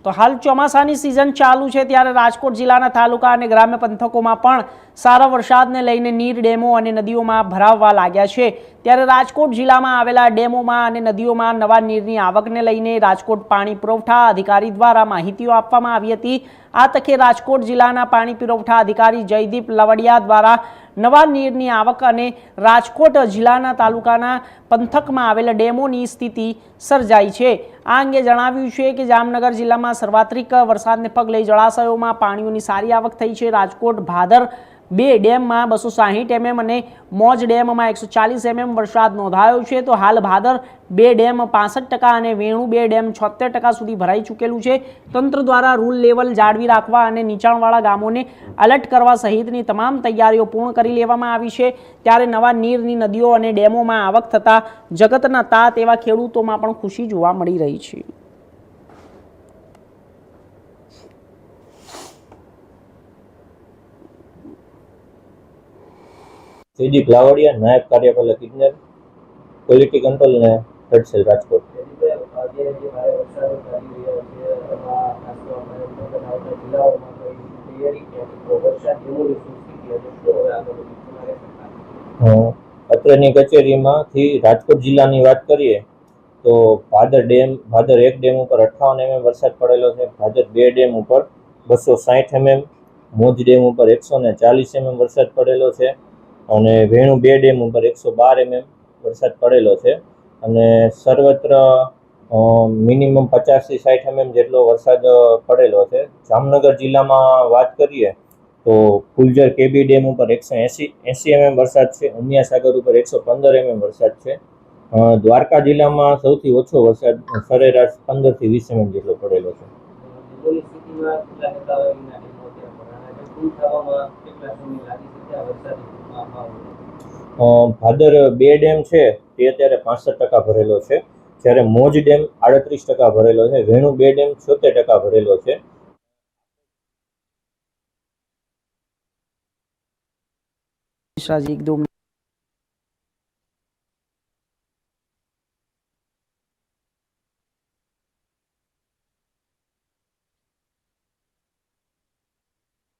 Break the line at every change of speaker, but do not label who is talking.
તો હાલ ચોમાસાની સિઝન ચાલુ છે ત્યારે રાજકોટ જિલ્લાના તાલુકા અને ગ્રામ્ય પંથકોમાં પણ સારા વરસાદને લઈને નીર ડેમો અને નદીઓમાં ભરાવવા લાગ્યા છે। ત્યારે રાજકોટ જિલ્લામાં આવેલા ડેમોમાં અને નદીઓમાં નવા નીરની આવકને લઈને રાજકોટ પાણી પુરવઠા અધિકારી દ્વારા માહિતીઓ આપવામાં આવી હતી। આ તકે રાજકોટ જિલ્લાના પાણી પુરવઠા અધિકારી જયદીપ લવડિયા દ્વારા નવા નીરની આવક અને રાજકોટ જિલ્લાના તાલુકાના પંથકમાં આવેલા ડેમોની સ્થિતિ સર્જાઈ છે। આ અંગે જણાવ્યું છે કે જામનગર જિલ્લામાં સર્વાત્રિક વરસાદને પગલે જળાશયોમાં પાણીઓની સારી આવક થઈ છે। રાજકોટ ભાદર 2 ડેમમાં 260 mm અને મોજ ડેમમાં 140 mm વરસાદ નોંધાયો છે। તો હાલ ભાદર 2 ડેમ 65% અને વેણુ 2 ડેમ 76% સુધી ભરાઈ ચૂકેલું છે। તંત્ર દ્વારા રૂલ લેવલ જાળવી રાખવા અને નીચાણવાળા ગામોને એલર્ટ કરવા સહિતની તમામ તૈયારીઓ પૂર્ણ કરી લેવામાં આવી છે। ત્યારે નવા નીરની નદીઓ અને ડેમોમાં આવક થતા જગતના તાત એવા ખેડૂતોમાં પણ ખુશી જોવા મળી રહી છે।
જયદીપ લાવડિયા, નાયબ કાર્યપાલક ઇજનેર, ક્વોલિટી કંટ્રોલ ને થર્ડ રાજકોટ। અત્રેની કચેરીમાંથી રાજકોટ જિલ્લાની વાત કરીએ તો ભાદર 1 ડેમ ઉપર 58 mm વરસાદ પડેલો છે। ભાદર 2 ડેમ ઉપર 260 mm, મોજ ડેમ ઉપર 140 mm વરસાદ પડેલો છે અને વેણુ 2 ડેમ ઉપર 112 mm વરસાદ પડેલો છે અને સર્વત્ર મિનિમમ 50 થી 60 mm જેટલો વરસાદ પડેલો છે। જામનગર જિલ્લામાં વાત કરીએ તો ફુલઝર કેબી ડેમ ઉપર 180 mm વરસાદ છે, ઉમિયા સાગર ઉપર 115 mm વરસાદ છે। દ્વારકા જિલ્લામાં સૌથી ઓછો વરસાદ સરેરાશ 15 થી 20 mm જેટલો પડેલો છે। ભાદર 2 ડેમ છે તે અત્યારે 65% ભરેલો છે, જ્યારે મોજ ડેમ 38% ભરેલો છે, વેણુ 2 ડેમ 76% ભરેલો છે।
एक दो